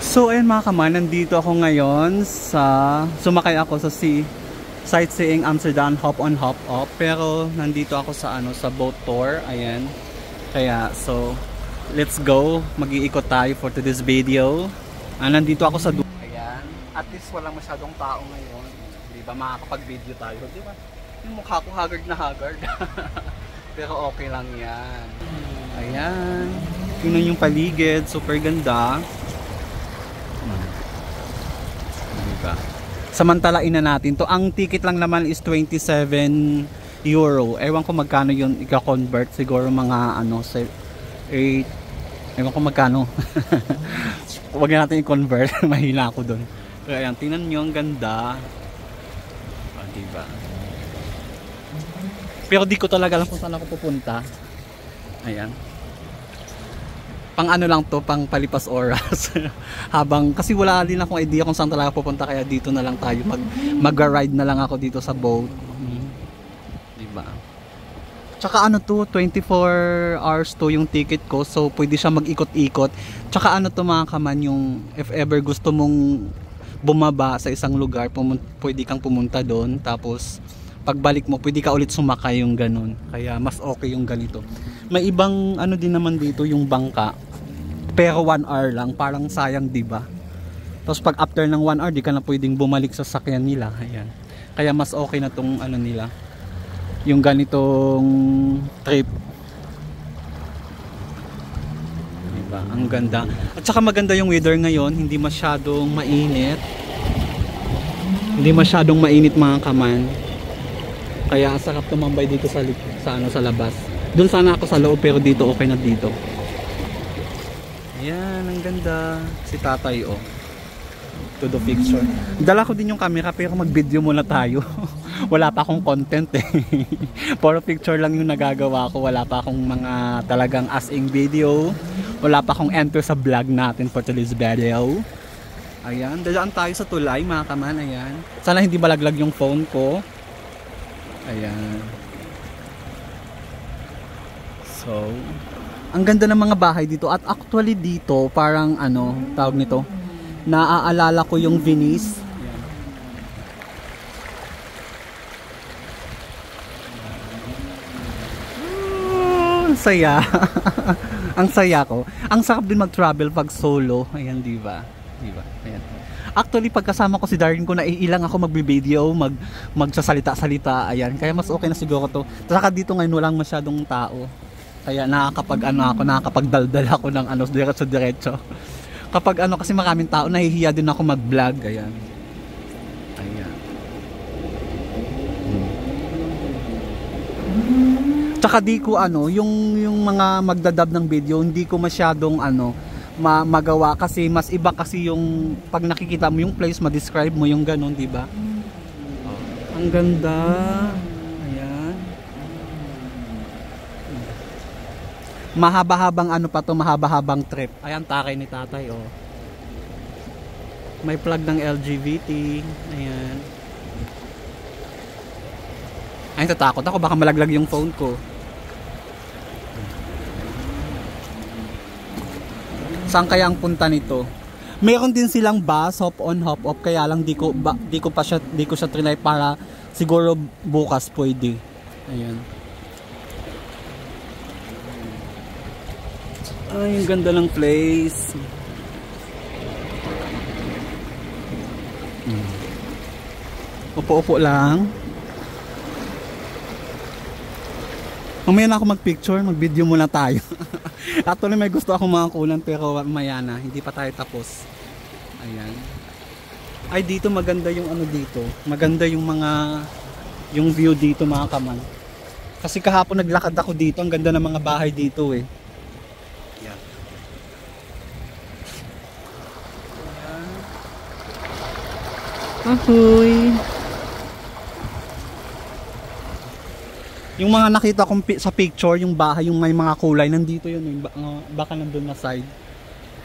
So ayun mga kaman, nandito ako ngayon sumakay ako sa sightseeing Amsterdam, hop on hop off. Pero nandito ako sa boat tour, ayan. Kaya so let's go, mag-iikot tayo for today's video. Nandito ako sa ayan. At least walang masyadong tao ngayon. Di ba makakapag-video tayo, di ba? Yung mukha ko haggard na haggard. Pero okay lang yan. Ayan. Tingnan yung paligid, super ganda. Diba? Samantalain na natin to. Ang ticket lang naman is 27 euro. Ewan ko magkano yun i-convert. Siguro mga ewan ko magkano. Huwag na natin i-convert. Mahina ako dun. Pero ayan, tingnan nyo, ang ganda. Diba? Pero di ko talaga alam kung saan ako pupunta. Ayan. Pang ano lang to, pang palipas oras. Kasi wala din akong idea kung saan talaga pupunta, kaya dito na lang tayo mag-ride na lang ako dito sa boat. Diba? Tsaka ano to, 24 hours to yung ticket ko, so pwede siya mag-ikot-ikot. Tsaka ano to mga kaman, yung if ever gusto mong bumaba sa isang lugar, pwede kang pumunta doon, tapos pagbalik mo pwede ka ulit sumakay, yung ganun. Kaya mas okay yung ganito. May ibang ano din naman dito, yung bangka, pero 1 hour lang, parang sayang, diba? Tapos pag after ng 1 hour di ka na pwedeng bumalik sa sakyan nila. Ayan. Kaya mas okay na tong ano nila, yung ganitong trip, diba? Ang ganda. At saka maganda yung weather ngayon, hindi masyadong mainit, mga kaman. Kaya sarap tumambay dito sa labas. Doon sana ako sa loob, pero dito okay na dito. Ayan, ang ganda. Si tatay, oh. To the picture. Dala ko din yung camera, pero mag-video muna tayo. Wala pa akong content eh. Puro picture lang yung nagagawa ko. Wala pa akong mga talagang as-in video. Wala pa akong enter sa vlog natin for today's video. Ayan, dalaan tayo sa tulay mga kaman. Ayan. Sana hindi malaglag yung phone ko. Ayan. So, ang ganda ng mga bahay dito. At actually dito, parang ano, tawag nito, naaalala ko yung Venice. Ang saya. Ang saya ko. Ang sarap din mag-travel pag solo. Ayan, diba? Ayan. Actually, pagkasama ko si Darren ko, naiilang ako magbi-video, magsasalita-salita. Ayan, kaya mas okay na siguro to. Saka dito ngayon walang masyadong tao. Kaya nakakapagdaldal ako ng diretso. Kapag kasi maraming tao, nahihiya din ako mag-vlog. Ayan. Ayan. Tsaka di ko yung mga magdadab ng video, hindi ko masyadong magawa, kasi mas iba kasi yung pag nakikita mo yung place, ma-describe mo yung ganun, di ba? Ang ganda. Ayan. Mahaba-habang mahaba-habang trip. Ayan, takay ni tatay, oh. May plug ng LGBT. Ayan. Ay, tatakot ako, baka malaglag yung phone ko. Saan kaya ang punta nito? Meron din silang bus, hop on hop off, kaya lang di ko siya trinay, para siguro bukas pwede. Ayan. Ay, ang ganda ng place. Upo-upo lang. Mamaya na ako mag-picture, mag-video muna tayo. Actually may gusto akong mga kunan, pero mamaya na, hindi pa tayo tapos. Ayan. Ay, dito maganda yung dito. Maganda yung view dito mga kaman. Kasi kahapon naglakad ako dito, ang ganda ng mga bahay dito eh. Ayan. Ahoy! Yung mga nakita kong sa picture, yung bahay, yung may mga kulay, nandito yun, baka nandun na side.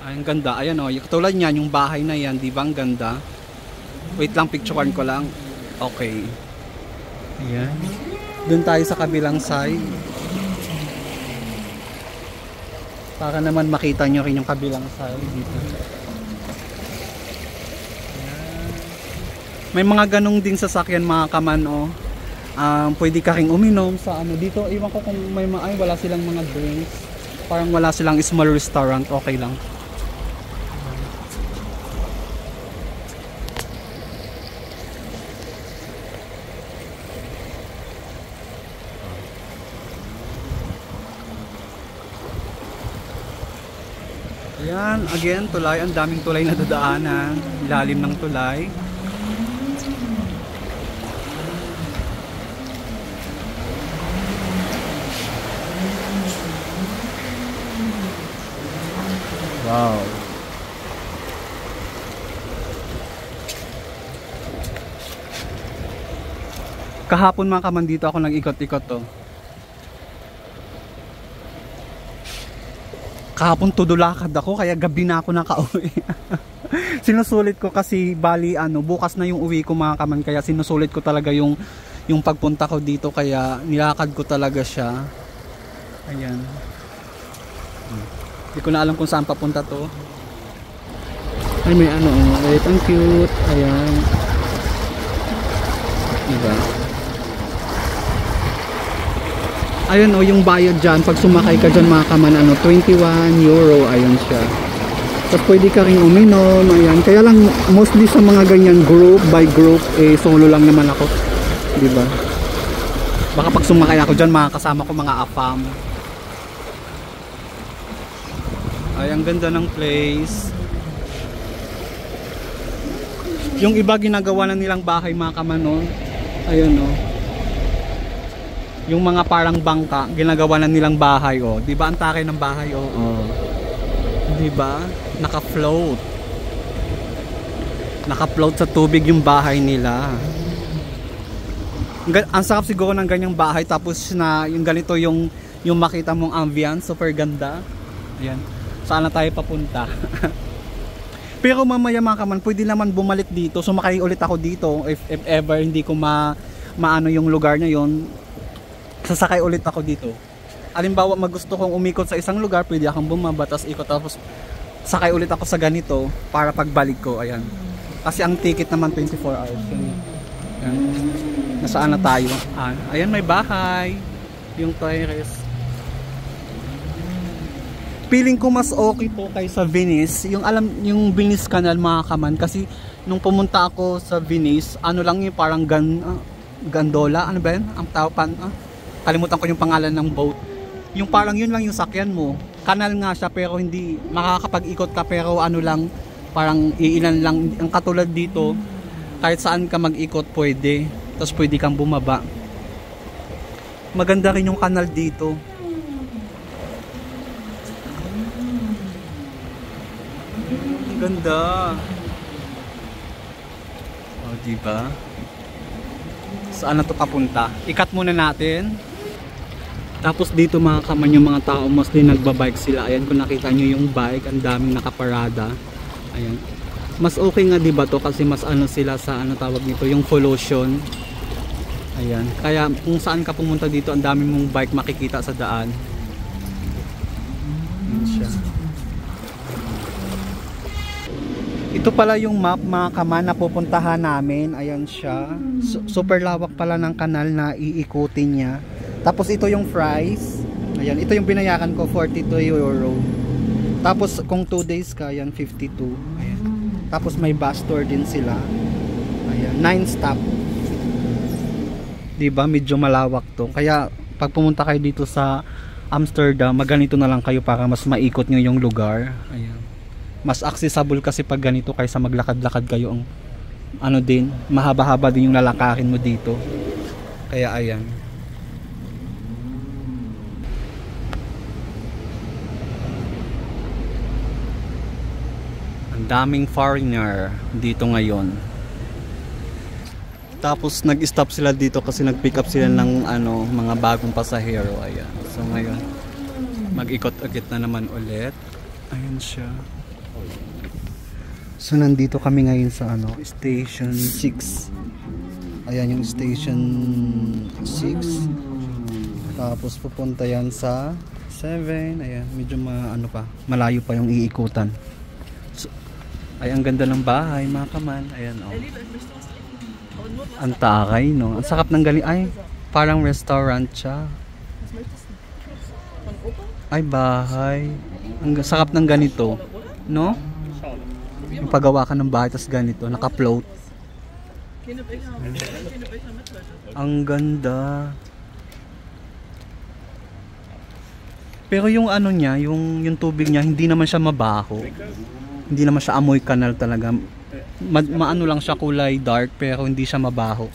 Ay, ang ganda. Ayan o, katulad niyan, yung bahay na yan, di ba ang ganda? Wait lang, picturean ko lang. Okay. Ayan. Doon tayo sa kabilang side. Para naman makita nyo rin yung kabilang side dito. May mga ganong din sasakyan mga kaman, oh. Pwede ka ring uminom sa ano dito. Iwan ko kung may ay wala silang mga drinks. Parang wala silang small restaurant, okay lang. Ayan, again, tulay. Ang daming tulay na dadaanan. Ilalim ng tulay. Wow. Kahapon mga kaman dito ako nag-ikot-ikot to. Kahapon tudulakad ako kaya gabi na ako nakauwi. Sinusulit ko kasi bali ano, bukas na yung uwi ko mga kaman kaya sinusulit ko talaga yung pagpunta ko dito kaya nilakad ko talaga siya. Ayan. Hindi ko na alam kung saan papunta to. Ay may ano, wait, ang cute. Ayan. Diba? Ayun oh, yung bayad dyan, pag sumakay ka dyan mga kaman, ano, 21 euro, ayun siya. Tapos pwede ka rin uminom, ayan. Kaya lang, mostly sa mga ganyan group by group, eh, solo lang naman ako. Diba? Baka pag sumakay ako dyan, makakasama ko mga afam. Ay, ang ganda ng place. Yung iba ginagawa na nilang bahay mga kaman, no? Ayun, no? Yung mga parang bangka, ginagawa na nilang bahay, oh. Di ba ang takay ng bahay, oh? Oh. Di ba? Naka-float. Naka-float sa tubig yung bahay nila. Ang sarap siguro ng ganyang bahay tapos na yung ganito yung makita mong ambience, super ganda. Ayan. Saan na tayo papunta? Pero mamaya mga kaman, pwede naman bumalik dito. Sumakay ulit ako dito if ever hindi ko maano yung lugar na yon. Sasakay ulit ako dito. Halimbawa magusto kong umikot sa isang lugar, pwede akong bumaba tapos ikot tapos sakay ulit ako sa ganito para pagbalik ko. Ayan. Kasi ang ticket naman 24 hours. Ayan. Nasaan na tayo? Ayan, may bahay. Yung terrace. Feeling ko mas okay to kaysa Venice. Yung Venice Canal mga kaman kasi nung pumunta ako sa Venice, ano lang yung parang gondola, ano ba 'yan? Ang tawag kalimutan ko yung pangalan ng boat. Yung parang yun lang yung sakyan mo. Kanal nga siya pero hindi makakapag-ikot ka pero ano lang, parang iilan lang. Ang katulad dito, kahit saan ka mag-ikot pwede. Tapos pwede kang bumaba. Maganda rin yung kanal dito. Ganda. Oh, diba? Saan na to papunta? Ikat muna natin. Tapos dito mga kaman yung mga tao mostly nagbabike sila. Ayan kung nakita nyo yung bike, ang daming nakaparada. Ayan. Mas okay nga diba to kasi mas ano sila sa ano tawag nito, yung pollution. Ayan. Kaya kung saan ka pumunta dito, ang daming mong bike makikita sa daan. Ayan siya. Ito pala yung map mga kaman na pupuntahan namin. Ayan siya. Super lawak pala ng kanal na iikutin niya. Tapos ito yung price. Ayan, ito yung binayaran ko, 42 euro. Tapos kung 2 days ka, ayan, 52. Ayan. Tapos may bus tour din sila. Ayan, 9 stop. Diba, medyo malawak to. Kaya pag pumunta kayo dito sa Amsterdam, maganito na lang kayo para mas maikot nyo yung lugar. Ayan. Mas accessible kasi pag ganito kaysa maglakad-lakad kayo ang ano din, mahaba-haba din yung lalakarin mo dito. Kaya ayan. Ang daming foreigner dito ngayon. Tapos nag-stop sila dito kasi nag-pick up sila ng ano, mga bagong pasahero. Ayan. So ngayon, mag-ikot-ikot na naman ulit. Ayan siya. So nandito kami ngayon sa ano, station 6. Ayan yung station 6. Tapos pupunta yan sa 7. Ayan, medyo ano pa, malayo pa yung iikutan. So, ay ang ganda ng bahay mga kaman. Ayan oh. Ang takay, no? Ang sakap ng galing. Ay, parang restaurant siya. Ay, bahay. Ang sakap ng ganito, no? Yung paggawa ka ng bahay, tas ganito, naka-float. Ang ganda. Pero yung ano niya, yung tubig niya, hindi naman siya mabaho. Hindi naman siya amoy kanal talaga. Maano lang siya, kulay dark, pero hindi siya mabaho.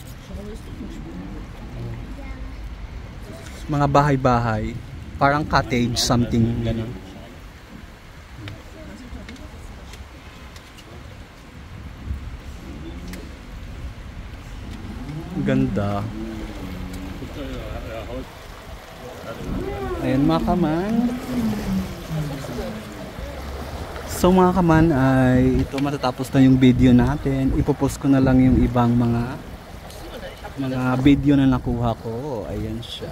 Mga bahay-bahay. Parang cottage, something, gano'n. Ganda. Ayan mga kaman. So mga kaman ay ito, matatapos na yung video natin. Ipopost ko na lang yung ibang mga video na nakuha ko. Ayan siya.